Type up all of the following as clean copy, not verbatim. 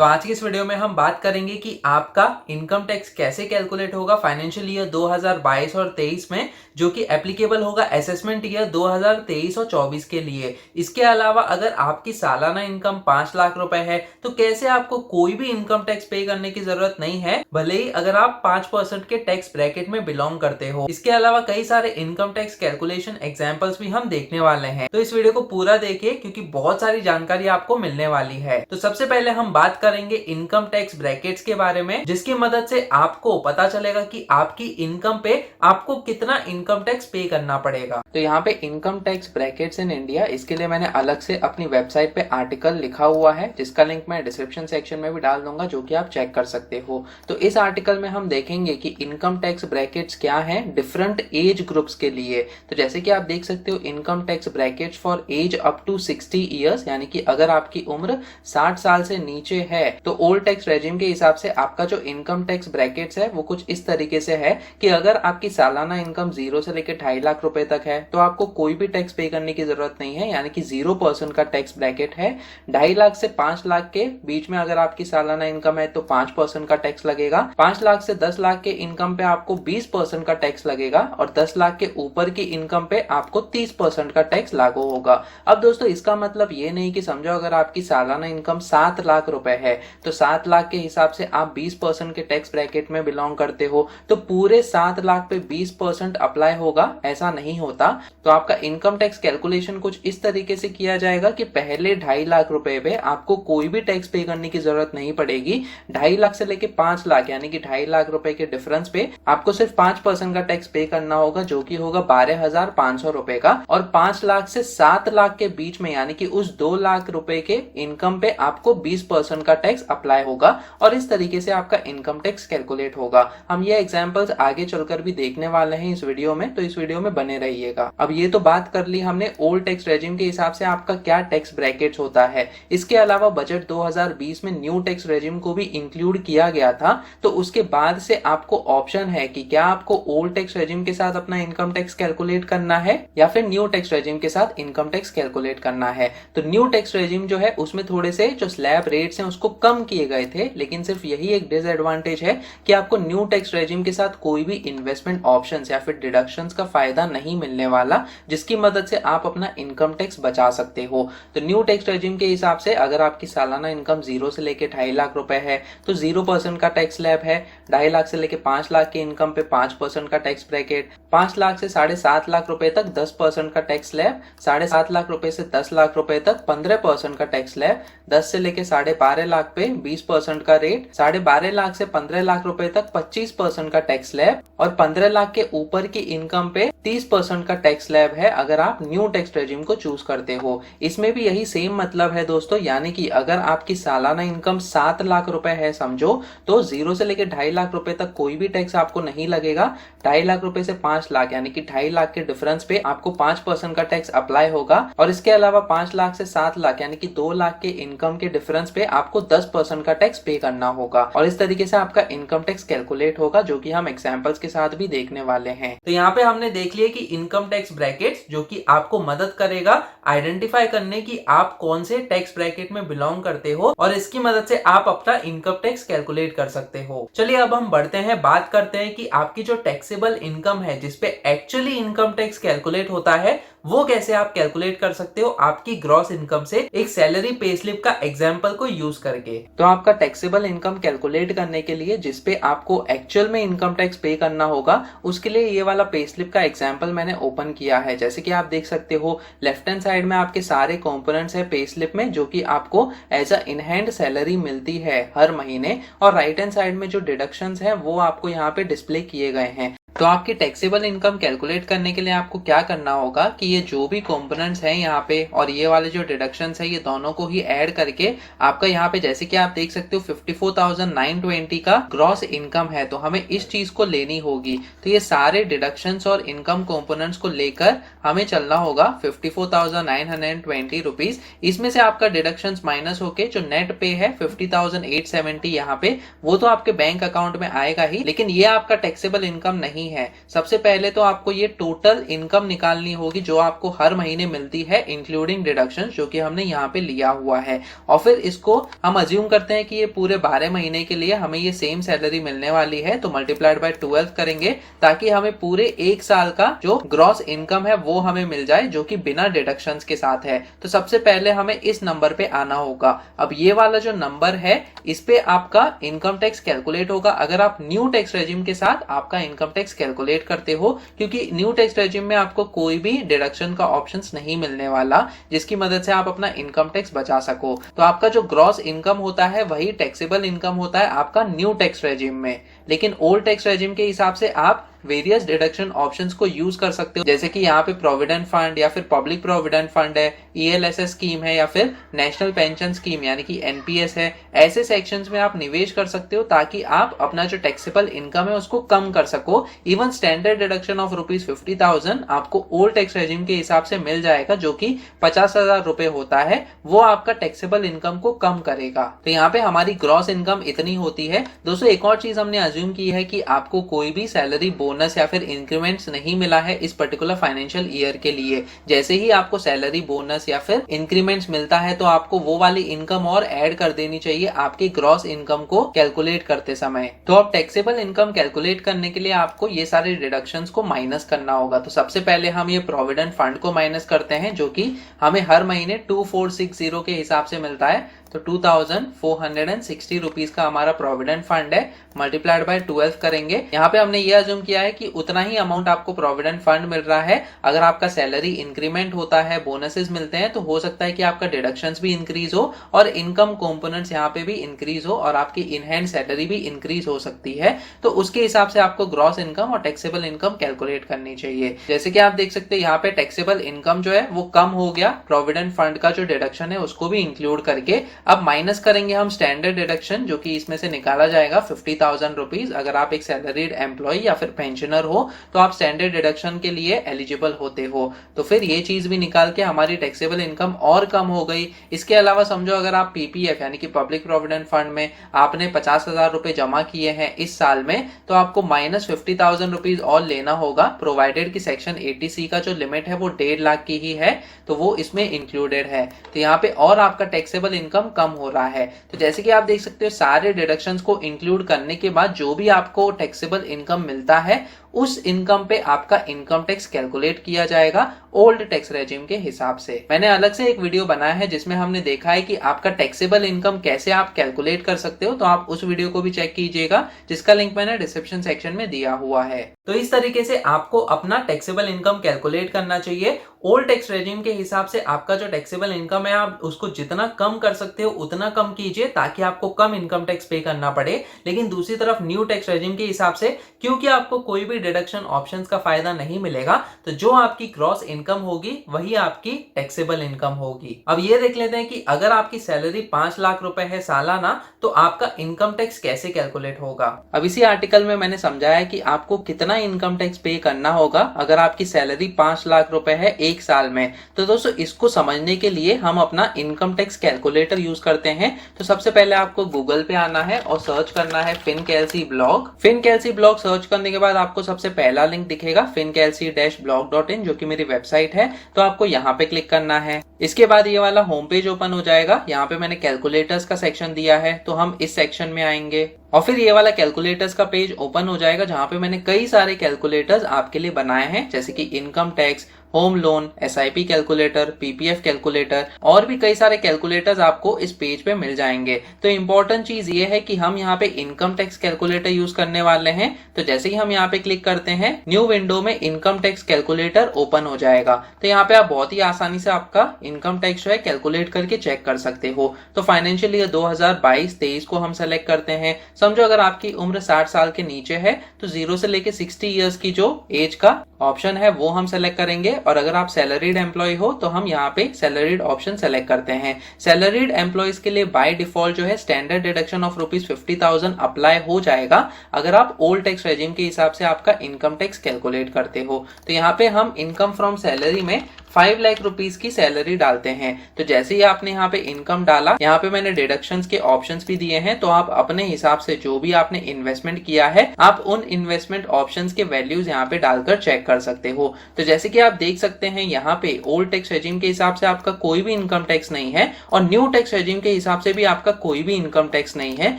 तो आज की इस वीडियो में हम बात करेंगे कि आपका इनकम टैक्स कैसे कैलकुलेट होगा फाइनेंशियल ईयर 2022 और 23 में, जो कि एप्लीकेबल होगा असेसमेंट ईयर 2023 और 24 के लिए। इसके अलावा अगर आपकी सालाना इनकम 5 लाख रुपए है तो कैसे आपको कोई भी इनकम टैक्स पे करने की जरूरत नहीं है, भले ही अगर आप 5% के टैक्स ब्रैकेट में बिलोंग करते हो। इसके अलावा कई सारे इनकम टैक्स कैलकुलेशन एग्जाम्पल्स भी हम देखने वाले हैं, तो इस वीडियो को पूरा देखिए क्योंकि बहुत सारी जानकारी आपको मिलने वाली है। तो सबसे पहले हम बात करेंगे इनकम टैक्स ब्रैकेट्स के बारे में, जिसकी मदद से आपको पता चलेगा कि आपकी इनकम पे आपको कितना इनकम टैक्स पे करना पड़ेगा। तो यहाँ पे income tax brackets in India, इसके लिए मैंने अलग से अपनी वेबसाइट पे आर्टिकल लिखा हुआ है, जिसका लिंक मैं डिस्क्रिप्शन सेक्शन में भी डाल दूंगा, जो कि आप चेक कर सकते हो। तो इस आर्टिकल में हम देखेंगे कि इनकम टैक्स ब्रैकेट्स क्या है डिफरेंट एज ग्रुप्स के लिए। तो जैसे कि आप देख सकते हो, income tax brackets for age up to 60 years, यानी कि अगर आपकी उम्र 60 साल से नीचे है तो ओल्ड टैक्स रेजिम के हिसाब से आपका जो इनकम टैक्स ब्रैकेट्स है वो कुछ इस तरीके से है कि अगर आपकी सालाना इनकम 0 से लेकर 2.5 लाख रुपए तक है तो आपको कोई भी टैक्स पे करने की जरूरत नहीं है, यानी कि 0% का टैक्स ब्रैकेट है। 2.5 लाख से 5 लाख के बीच में अगर आपकी सालाना इनकम है तो 5% का टैक्स लगेगा। 5 लाख से 10 लाख के इनकम पे आपको 20% का टैक्स लगेगा और 10 लाख के ऊपर की इनकम पे आपको 30% का टैक्स लागू होगा। अब दोस्तों, इसका मतलब ये नहीं कि समझो अगर आपकी सालाना इनकम 7 लाख रुपए है तो 7 लाख के हिसाब से आप 20% के टैक्स ब्रैकेट में बिलोंग करते हो तो पूरे 7 लाख पे 20% अप्लाई होगा, ऐसा नहीं होता। तो आपका इनकम टैक्स कैलकुलेशन कुछ इस तरीके से किया जाएगा कि पहले 2.5 लाख रुपए पे आपको कोई भी टैक्स पे करने की जरूरत नहीं पड़ेगी। 2.5 लाख से लेके 5 लाख यानी कि 2.5 लाख रुपए के डिफरेंस पे आपको सिर्फ 5% का टैक्स पे करना होगा, जो कि होगा 12,500 रुपए का। और 5 लाख से 7 लाख के बीच में यानी कि उस 2 लाख रुपए के इनकम पे आपको 20% का टैक्स अप्लाई होगा और इस तरीके से आपका इनकम टैक्स कैलकुलेट होगा। हम ये एग्जांपल्स आगे चलकर भी देखने वाले हैं इस वीडियो में, तो इस वीडियो में बने रहिएगा। अब ये तो बात कर ली हमने ओल्ड टैक्स रेजिम के हिसाब से आपका क्या टैक्स ब्रैकेट्स होता है। इसके अलावा बजट 2020 में न्यू टैक्स रेजिम को भी इंक्लूड किया गया था, तो उसके बाद से आपको ऑप्शन है कि क्या आपको ओल्ड टैक्स रेजिम के साथ अपना इनकम टैक्स कैलकुलेट करना है या फिर न्यू टैक्स रेजिम के साथ इनकम टैक्स कैलकुलेट करना है। तो न्यू टैक्स रेजिम जो है उसमें थोड़े से जो स्लैब रेट्स हैं उसको कम किए गए थे, लेकिन सिर्फ यही एक डिसएडवांटेज है कि आपको न्यू टैक्स रेजिम के साथ कोई भी इन्वेस्टमेंट ऑप्शंस या फिर डिडक्शंस का फायदा नहीं मिलने वाला, जिसकी मदद से आप अपना इनकम टैक्स बचा सकते हो। तो न्यू टैक्स रेजिम के हिसाब से अगर आपकी सालाना इनकम 0 से लेकर 2.5 लाख रुपए है तो 0% का टैक्स स्लैब है। 2.5 लाख से लेकर 5 लाख की इनकम पे 5% का टैक्स ब्रैकेट, 5 लाख से 7.5 लाख रुपए तक 10% का टैक्स स्लैब, 7.5 लाख रुपए से 10 लाख रुपए तक 15% का टैक्स स्लैब, 10 से लेकर 12.5 लाख पे 20% का रेट, 12.5 लाख से 15 लाख रुपए तक 25% का टैक्स स्लैब और 15 लाख के ऊपर की इनकम पे 30% का टैक्स स्लैब है अगर आप न्यू टैक्स रेजिम को चूज करते हो। इसमें भी यही सेम मतलब है दोस्तों, यानी कि अगर आपकी सालाना इनकम 7 लाख रुपए है समझो, तो 0 से लेकर 2.5 लाख रुपए तक कोई भी टैक्स आपको नहीं लगेगा। 2.5 लाख रुपए से 5 लाख यानी कि 2.5 लाख के डिफरेंस पे आपको 5% का टैक्स अप्लाई होगा और इसके अलावा 5 लाख से 7 लाख यानी कि 2 लाख के इनकम के डिफरेंस पे आपको 10% का टैक्स पे करना होगा और इस तरीके से आपका इनकम टैक्स कैलकुलेट होगा, जो कि हम एग्जांपल्स के साथ भी देखने वाले हैं। तो यहाँ पे हमने देख लिया कि इनकम टैक्स ब्रैकेट्स, जो कि आपको मदद करेगा आइडेंटिफाई करने की आप कौन से टैक्स ब्रैकेट में बिलोंग करते हो और इसकी मदद से आप अपना इनकम टैक्स कैलकुलेट कर सकते हो। चलिए अब हम बढ़ते हैं, बात करते हैं कि आपकी जो टैक्सेबल इनकम है जिसपे एक्चुअली इनकम टैक्स कैलकुलेट होता है वो कैसे आप कैलकुलेट कर सकते हो आपकी ग्रॉस इनकम से, एक सैलरी पे स्लिप का एग्जांपल को यूज करके। तो आपका टैक्सेबल इनकम कैलकुलेट करने के लिए जिसपे आपको एक्चुअल में इनकम टैक्स पे करना होगा, उसके लिए ये वाला पे स्लिप का एग्जांपल मैंने ओपन किया है। जैसे कि आप देख सकते हो, लेफ्ट हैंड साइड में आपके सारे कंपोनेंट्स है पे स्लिप में, जो कि आपको as a in hand salary मिलती है हर महीने, और राइट हैंड साइड में जो डिडक्शंस है वो आपको यहाँ पे डिस्प्ले किए गए हैं। तो आपकी टैक्सेबल इनकम कैलकुलेट करने के लिए आपको क्या करना होगा कि ये जो भी कंपोनेंट्स हैं यहाँ पे और ये वाले जो डिडक्शंस है ये दोनों को ही ऐड करके आपका यहाँ पे, जैसे कि आप देख सकते हो 54,920 का ग्रॉस इनकम है, तो हमें इस चीज को लेनी होगी। तो ये सारे डिडक्शंस और इनकम कंपोनेंट्स को लेकर हमें चलना होगा 54,920 रुपीज। इसमें से आपका डिडक्शंस माइनस होके जो नेट पे है 50,870 यहाँ पे, वो तो आपके बैंक अकाउंट में आएगा ही, लेकिन ये आपका टैक्सेबल इनकम नहीं नहीं है। सबसे पहले तो आपको ये टोटल इनकम निकालनी होगी जो आपको हर महीने मिलती है इंक्लूडिंग डिडक्शन, जो कि हमने यहाँ पे लिया हुआ है। और फिर इसको हम अज्यूम करते हैं कि ये पूरे 12 महीने के लिए हमें ये सेम सैलरी मिलने वाली है, तो मल्टीप्लाइड बाय 12 करेंगे ताकि हमें पूरे एक साल का जो ग्रॉस इनकम है वो हमें मिल जाए, जो कि बिना डिडक्शंस के साथ है। तो सबसे पहले हमें इस नंबर पे आना होगा। अब ये वाला जो नंबर है इस पे आपका इनकम टैक्स कैलकुलेट होगा अगर आप न्यू टैक्स रेजिम के साथ आपका इनकम टैक्स कैलकुलेट करते हो, क्योंकि न्यू टैक्स रेजिम में आपको कोई भी डिडक्शन का ऑप्शंस नहीं मिलने वाला जिसकी मदद से आप अपना इनकम टैक्स बचा सको। तो आपका जो ग्रॉस इनकम होता है वही टैक्सेबल इनकम होता है आपका न्यू टैक्स रेजिम में। लेकिन ओल्ड टैक्स रेजिम के हिसाब से आप वेरियस डिडक्शन ऑप्शंस को यूज कर सकते हो, जैसे कि यहाँ पे प्रोविडेंट फंड या फिर पब्लिक प्रोविडेंट फंड है, ईएलएसएस स्कीम है या फिर नेशनल पेंशन स्कीम यानी कि एनपीएस है। ऐसे सेक्शंस में आप निवेश कर सकते हो ताकि आप अपना जो टैक्सेबल इनकम है उसको कम कर सको। इवन स्टैंडर्ड डिडक्शन ऑफ ₹50,000 आपको ओल्ड टैक्स रेजिम के हिसाब से मिल जाएगा, जो कि 50,000 रुपए होता है, वो आपका टैक्सेबल इनकम को कम करेगा। तो यहाँ पे हमारी ग्रॉस इनकम इतनी होती है। दोस्तों एक और चीज हमने अज्यूम की है कि आपको कोई भी सैलरी बोनस या फिर इंक्रीमेंट्स नहीं मिला है इस पर्टिकुलर फाइनेंशियल ईयर के लिए। जैसे ही आपको सैलरी बोनस या फिर इंक्रीमेंट्स मिलता है तो आपको वो वाली इनकम और ऐड कर देनी चाहिए आपकी ग्रॉस इनकम को कैलकुलेट करते समय। तो अब टैक्सेबल इनकम कैलकुलेट करने के लिए आपको ये सारे डिडक्शंस को माइनस करना होगा। तो सबसे पहले हम ये प्रोविडेंट फंड को माइनस करते हैं, जो कि हमें हर महीने 2460 के हिसाब से मिलता है। तो 2460 रुपीज का हमारा प्रोविडेंट फंड है, मल्टीप्लाइड बाय 12 करेंगे। यहाँ पे हमने ये अज्यूम किया है कि उतना ही अमाउंट आपको प्रोविडेंट फंड मिल रहा है। अगर आपका सैलरी इंक्रीमेंट होता है, बोनसेस मिलते हैं, तो हो सकता है कि आपका डिडक्शंस भी इंक्रीज हो और इनकम कंपोनेंट्स यहाँ पे भी इंक्रीज हो और आपकी इन हैंड सैलरी भी इंक्रीज हो सकती है। तो उसके हिसाब से आपको ग्रॉस इनकम और टैक्सेबल इनकम कैलकुलेट करनी चाहिए। जैसे कि आप देख सकते हैं यहाँ पे टैक्सेबल इनकम जो है वो कम हो गया, प्रोविडेंट फंड का जो डिडक्शन है उसको भी इंक्लूड करके। अब माइनस करेंगे हम स्टैंडर्ड डिडक्शन, जो कि इसमें से निकाला जाएगा 50,000 रुपीज। अगर आप एक सैलरीड एम्प्लॉय या फिर पेंशनर हो तो आप स्टैंडर्ड डिडक्शन के लिए एलिजिबल होते हो। तो फिर ये चीज भी निकाल के हमारी टैक्सेबल इनकम और कम हो गई। इसके अलावा समझो अगर आप पीपीएफ यानी कि पब्लिक प्रोविडेंट फंड में आपने 50,000 रुपए जमा किए हैं इस साल में, तो आपको माइनस 50,000 रुपीज और लेना होगा, प्रोवाइडेड की सेक्शन 80C का जो लिमिट है वो 1.5 लाख की ही है, तो वो इसमें इंक्लूडेड है। तो यहाँ पे और आपका टैक्सेबल इनकम कम हो रहा है। तो जैसे कि आप देख सकते हो सारे डिडक्शंस को इंक्लूड करने के बाद जो भी आपको टैक्सेबल इनकम मिलता है उस इनकम पे आपका इनकम टैक्स कैलकुलेट किया जाएगा ओल्ड टैक्स रेजिम के हिसाब से। मैंने अलग से एक वीडियो बनाया है जिसमें हमने देखा है कि आपका टैक्सेबल इनकम कैसे आप कैलकुलेट कर सकते हो, तो आप उस वीडियो को भी चेक कीजिएगा, जिसका लिंक मैंने डिस्क्रिप्शन सेक्शन में दिया हुआ है। तो इस तरीके से आपको अपना टैक्सेबल इनकम कैलकुलेट करना चाहिए। ओल्ड टैक्स रेजिम के हिसाब से आपका जो टैक्सेबल इनकम है आप उसको जितना कम कर सकते हो उतना कम कीजिए ताकि आपको कम इनकम टैक्स पे करना पड़े। लेकिन दूसरी तरफ न्यू टैक्स रेजिम के हिसाब से क्योंकि आपको कोई भी डिडक्शन ऑप्शंस का फायदा नहीं मिलेगा, तो जो आपकी ग्रॉस इनकम होगी वही आपकी टैक्सेबल इनकम होगी। अब ये देख लेते हैं कि अगर आपकी सैलरी 5 लाख रुपए है सालाना, तो आपका इनकम टैक्स कैसे कैलकुलेट होगा। अब इसी आर्टिकल में मैंने समझाया कि आपको कितना इनकम टैक्स पे करना होगा अगर आपकी सैलरी 5 लाख रुपए है एक साल में। तो दोस्तों इसको समझने के लिए हम अपना इनकम टैक्स कैलकुलेटर यूज करते हैं। तो सबसे पहले आपको गूगल पे आना है और सर्च करना है फिनकैलसी ब्लॉग। फिनकैलसी ब्लॉग सर्च करने के बाद आपको सबसे पहला लिंक दिखेगा fincalc-blog.in, जो कि मेरी वेबसाइट है। तो आपको यहाँ पे क्लिक करना है। इसके बाद ये वाला होम पेज ओपन हो जाएगा। यहाँ पे मैंने कैलकुलेटर्स का सेक्शन दिया है, तो हम इस सेक्शन में आएंगे और फिर ये वाला कैलकुलेटर्स का पेज ओपन हो जाएगा, जहां पे मैंने कई सारे कैलकुलेटर्स आपके लिए बनाए हैं, जैसे कि income tax, home loan, SIP calculator, PPF calculator और भी कई सारे कैलकुलेटर्स आपको इस पेज पे मिल जाएंगे। तो इंपॉर्टेंट चीज ये है कि हम यहाँ पे इनकम टैक्स कैलकुलेटर यूज करने वाले हैं। तो जैसे ही हम यहाँ पे क्लिक करते हैं, न्यू विंडो में इनकम टैक्स कैलकुलेटर ओपन हो जाएगा। तो यहाँ पे आप बहुत ही आसानी से आपका इनकम टैक्स जो है कैलकुलेट करके चेक कर सकते हो। तो फाइनेंशियल ईयर 2022-23 को हम सेलेक्ट करते हैं। समझो अगर आपकी उम्र 60 साल के नीचे है तो 0 से लेके 60 इयर्स की जो एज का ऑप्शन है वो हम सेलेक्ट करेंगे, और अगर आप सैलरीड एम्प्लॉय हो तो हम यहाँ पे सैलरीड ऑप्शन सेलेक्ट करते हैं। सैलरीड एम्प्लॉयज के लिए बाय डिफॉल्ट जो है स्टैंडर्ड डिडक्शन ऑफ ₹50,000 अप्लाई हो जाएगा अगर आप ओल्ड टैक्स रेजिम के हिसाब से आपका इनकम टैक्स कैलकुलेट करते हो। तो यहाँ पे हम इनकम फ्रॉम सैलरी में 5 लाख रुपीस की सैलरी डालते हैं। तो जैसे ही आपने यहाँ पे इनकम डाला, यहाँ पे मैंने डिडक्शंस के ऑप्शंस भी दिए हैं, तो आप अपने हिसाब से जो भी आपने इन्वेस्टमेंट किया है आप उन इन्वेस्टमेंट ऑप्शंस के वैल्यूज यहाँ पे डालकर चेक कर सकते हो। तो जैसे कि आप देख सकते हैं यहाँ पे ओल्ड टैक्स रेजिम के हिसाब से आपका कोई भी इनकम टैक्स नहीं है और न्यू टैक्स रेजिम के हिसाब से भी आपका कोई भी इनकम टैक्स नहीं है,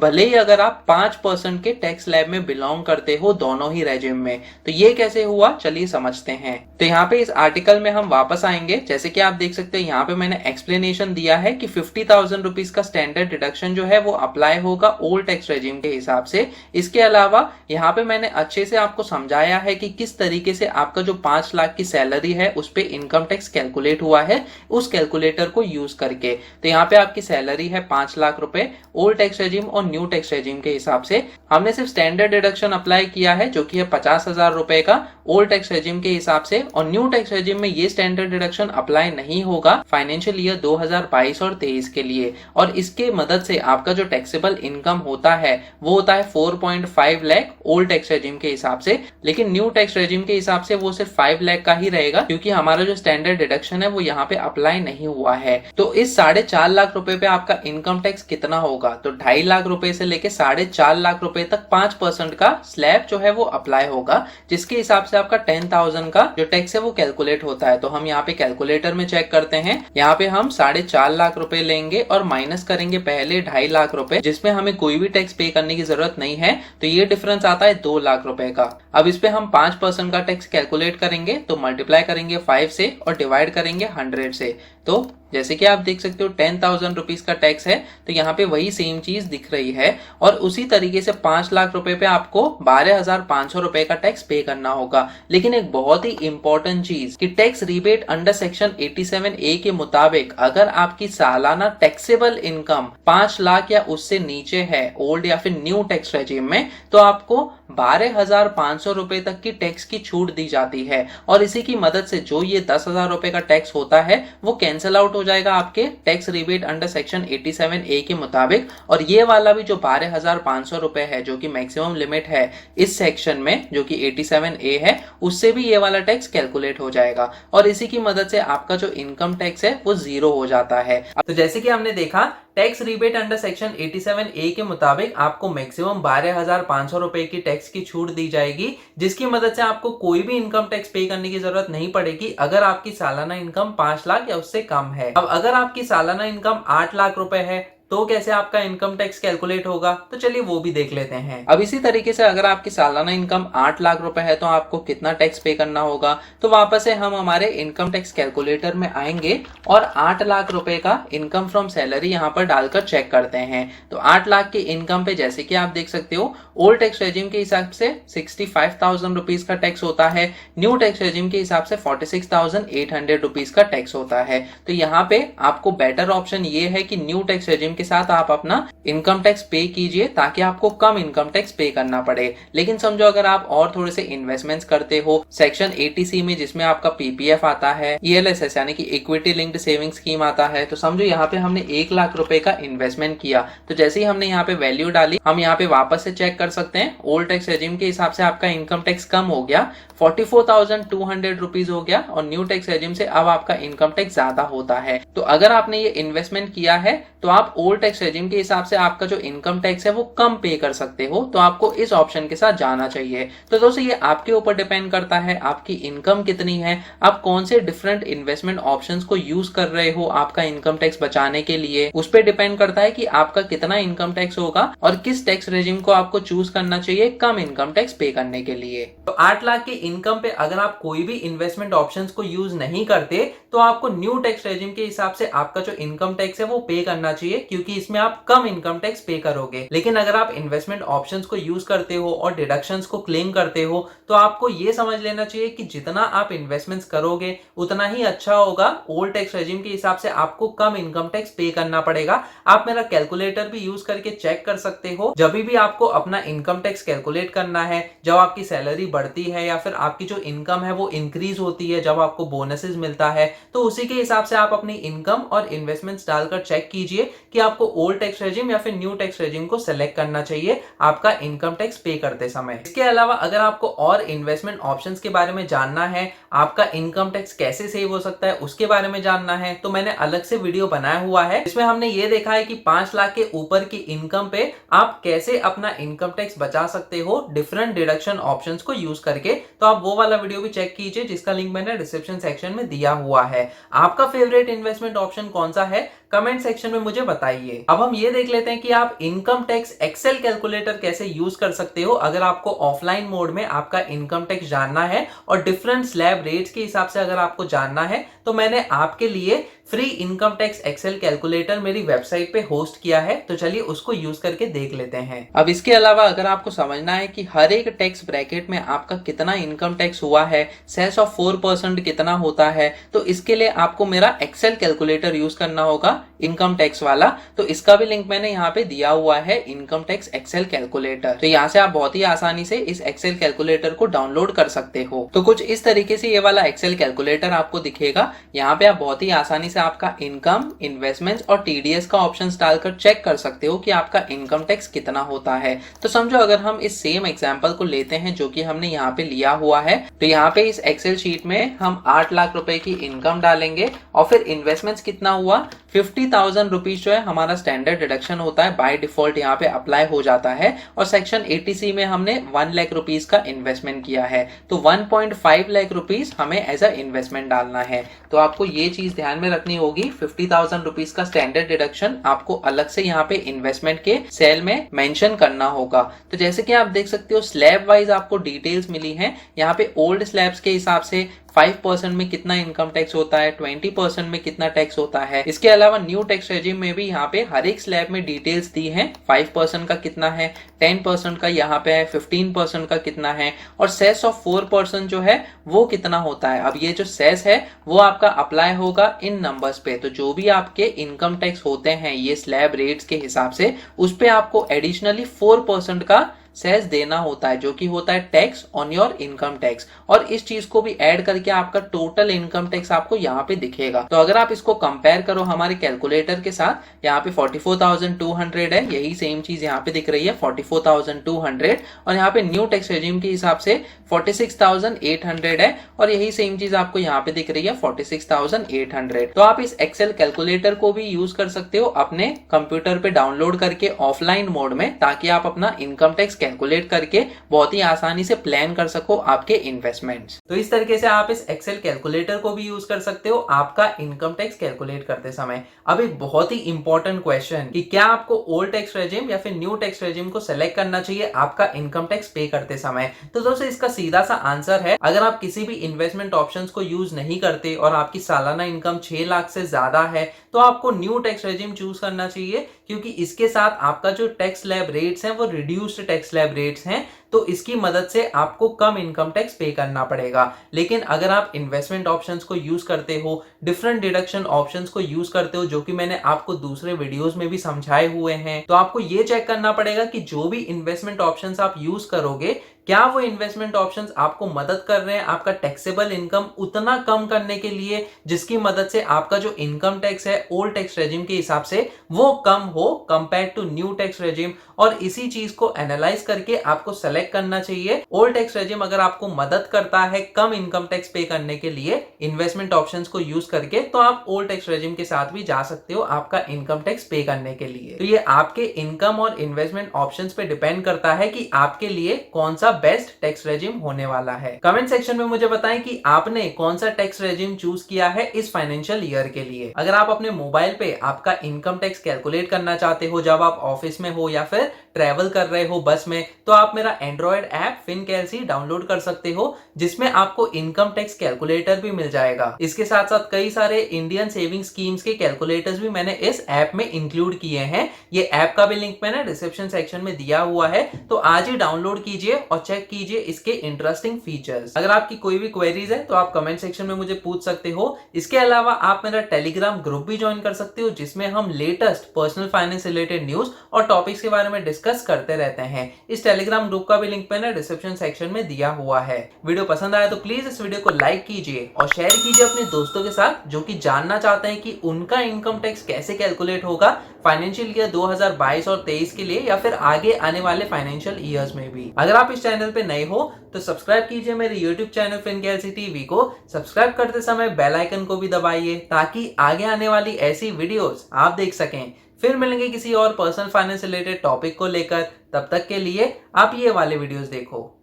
भले ही अगर आप 5% के टैक्स स्लैब में बिलोंग करते हो दोनों ही रेजिम में। तो ये कैसे हुआ, चलिए समझते हैं। तो यहाँ पे इस आर्टिकल में हम वापस आएंगे। जैसे कि आप देख सकते हैं यहाँ पे मैंने एक्सप्लेनेशन दिया है कि 50,000 रुपीज का स्टैंडर्ड डिडक्शन जो है वो अप्लाई होगा ओल्ड टैक्स रेजिम के हिसाब से। इसके अलावा यहाँ पे मैंने अच्छे से आपको समझाया है कि किस तरीके से आपका जो 5 लाख की सैलरी है उस पे इनकम टैक्स कैलकुलेट हुआ है उस कैलकुलेटर को यूज करके। तो यहाँ पे आपकी सैलरी है 5 लाख रुपए ओल्ड टैक्स रेजिम और न्यू टैक्स रेजिम के हिसाब से। हमने सिर्फ स्टैंडर्ड डिडक्शन अप्लाई किया है जो कि है 50,000 रुपए का ओल्ड टैक्स रेजिम के हिसाब से, और न्यू टैक्स रेजिम में ये स्टैंडर्ड डिडक्शन अप्लाई नहीं होगा फाइनेंशियल ईयर 2022 और 23 के लिए। और इसके मदद से आपका जो टैक्सेबल इनकम होता है वो होता है 4.5 लाख ओल्ड टैक्स रेजिम के हिसाब से, लेकिन न्यू टैक्स रेजिम के हिसाब से वो सिर्फ 5 लाख का ही रहेगा क्योंकि हमारा जो स्टैंडर्ड डिडक्शन है वो यहाँ पे अप्लाई नहीं हुआ है। तो इस 4.5 लाख रुपए पे आपका इनकम टैक्स कितना होगा, तो 2.5 लाख रुपए से लेके 4.5 लाख रुपए तक 5% का स्लैब जो है वो अप्लाई होगा, जिसके हिसाब से आपका 10,000 का जो टैक्स है वो कैलकुलेट होता है। तो हम यहाँ पे कैलकुलेटर में चेक करते हैं। यहाँ पे हम 4.5 लाख रुपए लेंगे और माइनस करेंगे पहले 2.5 लाख रुपए जिसमें हमें कोई भी टैक्स पे करने की जरूरत नहीं है, तो ये डिफरेंस आता है 2 लाख रुपए का। अब इस पे हम 5% का टैक्स कैलकुलेट करेंगे, तो मल्टीप्लाई करेंगे 5 से और डिवाइड करेंगे 100 से। तो जैसे कि आप देख सकते हो 10,000 रुपीज का टैक्स है, तो यहाँ पे वही सेम चीज दिख रही है। और उसी तरीके से 5 लाख रुपए पे आपको 12,500 रुपए का टैक्स पे करना होगा। लेकिन एक बहुत ही इंपॉर्टेंट चीज कि tax rebate under section 87A के मुताबिक अगर आपकी सालाना टैक्सेबल इनकम 5 लाख या उससे नीचे है ओल्ड या फिर न्यू टैक्स रेजिम में, तो आपको 12,500 रुपए तक की टैक्स की छूट दी जाती है। और इसी की मदद से जो ये 10,000 रुपए का टैक्स होता है वो कैंसिल आउट हो जाएगा आपके tax rebate under section 87A के मुताबिक। और ये वाला भी जो 12,500 रुपए है जो कि मैक्सिमम लिमिट है इस सेक्शन में जो कि 87A है, उससे भी ये वाला टैक्स कैलकुलेट हो जाएगा और इसी की मदद से आपका जो इनकम टैक्स है वो 0 हो जाता है। तो जैसे कि हमने देखा tax rebate under section 87A के मुताबिक आपको मैक्सिमम 12,500 रुपए की टैक्स की छूट दी जाएगी, जिसकी मदद से आपको कोई भी इनकम टैक्स पे करने की जरूरत नहीं पड़ेगी अगर आपकी सालाना इनकम 5 लाख या उससे कम है। अब अगर आपकी सालाना इनकम 8 लाख रुपए है तो कैसे आपका इनकम टैक्स कैलकुलेट होगा, तो चलिए वो भी देख लेते हैं। अब इसी तरीके से अगर आपकी सालाना इनकम 8 लाख रुपए है तो आपको कितना टैक्स पे करना होगा, तो वापस से हम हमारे इनकम टैक्स कैलकुलेटर में आएंगे और 8 लाख रुपए का इनकम फ्रॉम सैलरी यहाँ पर डालकर चेक करते हैं। तो 8 लाख की इनकम पे जैसे कि आप देख सकते हो ओल्ड टैक्स रेजिम के हिसाब से 65,000 रुपीज का टैक्स होता है, न्यू टैक्स रेजिम के हिसाब से 46,800 रुपीज का टैक्स होता है। तो यहाँ पे आपको बेटर ऑप्शन ये है कि न्यू टैक्स रेजिम के साथ आप अपना इनकम टैक्स पे कीजिए ताकि आपको कम इनकम टैक्स पे करना पड़े। लेकिन समझो अगर आप और थोड़े से इन्वेस्टमेंट्स करते हो सेक्शन 80C में जिसमें आपका PPF आता है, ELSS यानी कि इक्विटी लिंक्ड सेविंग स्कीम आता है, तो समझो यहाँ पे हमने 1 लाख रुपए का इन्वेस्टमेंट किया, तो जैसे ही हमने यहाँ पे वैल्यू डाली हम यहाँ पे वापस से चेक कर सकते हैं ओल्ड टैक्स रेजिम के हिसाब से आपका इनकम टैक्स कम हो गया, 44,200 रुपीज हो गया, और न्यू टैक्स रेजिम से अब आपका इनकम टैक्स ज्यादा होता है। तो अगर आपने ये इन्वेस्टमेंट किया है तो आप ओल्ड टैक्स रेजिम के हिसाब से आपका जो इनकम टैक्स है वो कम पे कर सकते हो, तो आपको इस ऑप्शन के साथ जाना चाहिए। तो दोस्तों ये आपके ऊपर डिपेंड करता है आपकी इनकम कितनी है, आप कौन से डिफरेंट इन्वेस्टमेंट ऑप्शंस को यूज कर रहे हो आपका इनकम टैक्स बचाने के लिए, उस पर डिपेंड करता है कि आपका कितना इनकम टैक्स होगा और किस टैक्स रेजिम को आपको चूज करना चाहिए कम इनकम टैक्स पे करने के लिए। तो 8 लाख की इनकम पे अगर आप कोई भी इन्वेस्टमेंट ऑप्शंस को यूज नहीं करते तो आपको न्यू टैक्स रेजिम के हिसाब से आपका जो इनकम टैक्स है वो पे करना चाहिए, क्योंकि क्योंकि इसमें आप कम इनकम टैक्स पे करोगे। लेकिन अगर आप इन्वेस्टमेंट ऑप्शंस को यूज करते हो और डिडक्शंस को क्लेम करते हो तो आपको ये समझ लेना चाहिए कि जितना आप इन्वेस्टमेंट्स करोगे उतना ही अच्छा होगा। ओल्ड टैक्स रेजिम के हिसाब से आपको कम इनकम टैक्स पे करना पड़ेगा। आप मेरा कैलकुलेटर भी यूज करके चेक कर सकते हो। जब भी आपको अपना इनकम टैक्स कैलकुलेट करना है, जब आपकी सैलरी बढ़ती है या फिर आपकी जो इनकम है वो इंक्रीज होती है, जब आपको बोनसेस मिलता है, तो उसी के हिसाब से आप अपनी इनकम और इन्वेस्टमेंट्स डालकर चेक कीजिए कि आपको ओल्ड टैक्स रेजिम या फिर न्यू टैक्स रेजिम को सेलेक्ट करना चाहिए आपका इनकम टैक्स पे करते समय। इसके अलावा अगर आपको और इन्वेस्टमेंट ऑप्शंस के बारे में जानना है, आपका इनकम टैक्स कैसे सेव हो सकता है उसके बारे में जानना है, तो मैंने अलग से वीडियो बनाया हुआ है। इसमें हमने ये देखा है कि 5 लाख के ऊपर की इनकम पे आप कैसे अपना इनकम टैक्स बचा सकते हो डिफरेंट डिडक्शन ऑप्शंस को यूज करके। तो आप वो वाला वीडियो भी चेक कीजिए जिसका लिंक मैंने डिस्क्रिप्शन सेक्शन में दिया हुआ है। आपका फेवरेट इन्वेस्टमेंट ऑप्शन कौन सा है कमेंट सेक्शन में मुझे बताइए। अब हम ये देख लेते हैं कि आप इनकम टैक्स एक्सेल कैलकुलेटर कैसे यूज कर सकते हो अगर आपको ऑफलाइन मोड में आपका इनकम टैक्स जानना है और डिफरेंट स्लैब रेट्स के हिसाब से अगर आपको जानना है तो मैंने आपके लिए free income tax Excel calculator मेरी वेबसाइट पे होस्ट किया है। तो चलिए उसको यूज करके देख लेते हैं। अब इसके अलावा अगर आपको समझना है कि हर एक टैक्स ब्रैकेट में आपका कितना इनकम टैक्स हुआ है, सेस ऑफ 4% कितना होता है, तो इसके लिए आपको मेरा एक्सेल कैलकुलेटर यूज करना होगा इनकम टैक्स वाला। तो इसका भी लिंक मैंने यहाँ पे दिया हुआ है, इनकम टैक्स एक्सेल कैलकुलेटर। तो यहाँ से आप बहुत ही आसानी से इस एक्सेल कैलकुलेटर को डाउनलोड कर सकते हो। तो कुछ इस तरीके से ये वाला एक्सेल कैलकुलेटर आपको दिखेगा। यहाँ पे आप बहुत ही आसानी से आपका इनकम, इन्वेस्टमेंट्स और टीडीएस का ऑप्शंस डालकर चेक कर सकते हो कि आपका इनकम टैक्स कितना होता है। तो समझो अगर हम इस सेम एग्जांपल को लेते हैं जो कि हमने यहाँ पे लिया हुआ है, तो यहाँ पे इस एक्सेल शीट में हम 8 लाख रुपए की इनकम डालेंगे और फिर इन्वेस्टमेंट्स कितना हुआ 50,000 रुपीज जो है हमारा स्टैंडर्ड डिडक्शन होता है, बाय डिफॉल्ट यहाँ पे अप्लाई हो जाता है। और सेक्शन 80C में हमने 1 लाख रुपीज का इन्वेस्टमेंट किया है, तो 1.5 लाख रुपीज हमें एज अ इन्वेस्टमेंट डालना है। तो आपको ये चीज ध्यान में रखनी होगी, 50,000 रुपीज का स्टैंडर्ड डिडक्शन आपको अलग से यहाँ पे इन्वेस्टमेंट के सेल में मेंशन करना होगा। तो जैसे कि आप देख सकते हो स्लैब वाइज आपको डिटेल्स मिली है। यहाँ पे ओल्ड स्लैब्स के हिसाब से 5% में कितना इनकम टैक्स होता है, 20% में कितना टैक्स होता है। इसके अलावा न्यू टैक्स रेजिम में भी यहाँ पे हर एक स्लैब में डिटेल्स दी हैं। 5% का कितना है, 10% का यहाँ पे है, 15% का कितना है और सेस ऑफ 4% जो है वो कितना होता है। अब ये जो सेस है वो आपका अप्लाई होगा इन नंबर्स पे। तो जो भी आपके इनकम टैक्स होते हैं ये स्लैब रेट्स के हिसाब से, उस पे आपको एडिशनली 4% का सेस देना होता है, जो कि होता है tax on your income tax. और इस चीज को भी ऐड करके आपका टोटल इनकम टैक्स आपको यहाँ पे दिखेगा। तो अगर आप इसको कंपेयर करो हमारे कैलकुलेटर के साथ, यहाँ पे 44,200 है, यही सेम चीज यहाँ पे दिख रही है 44,200। और यहाँ पे न्यू टैक्स रेजिम के हिसाब से 46,800 है और यही सेम चीज आपको यहाँ पे दिख रही है 46,800। तो आप इस एक्सेल कैलकुलेटर को भी यूज कर सकते हो अपने कंप्यूटर पे डाउनलोड करके ऑफलाइन मोड में, ताकि आप अपना इनकम टैक्स कैलकुलेट करके बहुत ही आसानी से प्लान कर सको आपके इन्वेस्टमेंट्स। तो इस तरीके से आप इस एक्सेल कैलकुलेटर को भी यूज कर सकते हो आपका इनकम टैक्स कैलकुलेट करते समय। अब एक बहुत ही इंपॉर्टेंट क्वेश्चन कि क्या आपको ओल्ड टैक्स रेजिम या फिर न्यू टैक्स रेजिम को सेलेक्ट करना चाहिए आपका इनकम टैक्स पे करते समय। तो दोस्तों इसका सीधा सा आंसर है, अगर आप किसी भी इन्वेस्टमेंट ऑप्शंस को यूज नहीं करते और आपकी सालाना इनकम 6 लाख से ज्यादा है तो आपको न्यू टैक्स रेजिम चूज करना चाहिए, क्योंकि इसके साथ आपका जो टैक्स स्लैब रेट्स हैं वो रिड्यूस्ड टैक्स स्लैब रेट्स हैं। तो इसकी मदद से आपको कम इनकम टैक्स पे करना पड़ेगा। लेकिन अगर आप इन्वेस्टमेंट ऑप्शंस को यूज करते हो, डिफरेंट डिडक्शन ऑप्शंस को यूज करते हो, जो कि मैंने आपको दूसरे वीडियोस में भी समझाए हुए हैं, तो आपको ये चेक करना पड़ेगा कि जो भी इन्वेस्टमेंट ऑप्शंस आप यूज करोगे क्या वो इन्वेस्टमेंट ऑप्शंस आपको मदद कर रहे हैं आपका टैक्सेबल इनकम उतना कम करने के लिए, जिसकी मदद से आपका जो इनकम टैक्स है ओल्ड टैक्स रेजिम के हिसाब से वो कम हो compare to new tax regime. और इसी चीज को एनालाइज करके आपको सेलेक्ट करना चाहिए। ओल्ड टैक्स रेजिम अगर आपको मदद करता है कम इनकम टैक्स पे करने के लिए इन्वेस्टमेंट ऑप्शंस को यूज करके, तो आप ओल्ड टैक्स रेजिम के साथ भी जा सकते हो आपका इनकम टैक्स पे करने के लिए। तो ये आपके इनकम और इन्वेस्टमेंट ऑप्शंस पे डिपेंड करता है कि आपके लिए कौन सा बेस्ट टैक्स रेजिम होने वाला है। कमेंट सेक्शन में मुझे बताएं कि आपने कौन सा टैक्स रेजिम चूज किया है इस फाइनेंशियल ईयर के लिए। अगर आप अपने मोबाइल पे आपका इनकम टैक्स कैलकुलेट करना करना चाहते हो जब आप ऑफिस में हो या फिर ट्रैवल कर रहे हो बस में, तो आप मेरा एंड्रॉयड ऐप फिनकैलसी डाउनलोड कर सकते हो, जिसमें आपको इनकम टैक्स कैलकुलेटर भी मिल जाएगा। इसके साथ साथ कई सारे इंडियन सेविंग स्कीम्स के कैलकुलेटर्स भी मैंने इस ऐप में इंक्लूड किए हैं। ये ऐप का भी लिंक मैंने डिस्क्रिप्शन सेक्शन में दिया हुआ है, तो आज ही डाउनलोड कीजिए और चेक कीजिए इसके इंटरेस्टिंग फीचर्स। अगर आपकी कोई भी क्वेरीज है तो आप कमेंट सेक्शन में मुझे पूछ सकते हो। इसके अलावा आप मेरा टेलीग्राम ग्रुप भी ज्वाइन कर सकते हो, जिसमें हम latest personal finance related news और टॉपिक्स के बारे में डिस्कस करते रहते हैं। इस टेलीग्राम ग्रुप का भी लिंक मैंने डिस्क्रिप्शन सेक्शन में दिया हुआ है। वीडियो पसंद आया तो प्लीज इस वीडियो को लाइक कीजिए और शेयर कीजिए अपने दोस्तों के साथ जो कि जानना चाहते हैं कि उनका इनकम टैक्स कैसे कैलकुलेट होगा फाइनेंशियल ईयर 2022 और 23 के लिए, या फिर आगे आने वाले फाइनेंशियल ईयर्स में भी। अगर आप इस चैनल पे नए हो तो सब्सक्राइब कीजिए मेरे यूट्यूब चैनल फिनकैलसी टीवी को। सब्सक्राइब करते समय बेल आइकन को भी दबाइए ताकि आगे आने वाली ऐसी वीडियोस आप देख सकें। फिर मिलेंगे किसी और पर्सनल फाइनेंस रिलेटेड टॉपिक को लेकर। तब तक के लिए आप ये वाले वीडियोस देखो।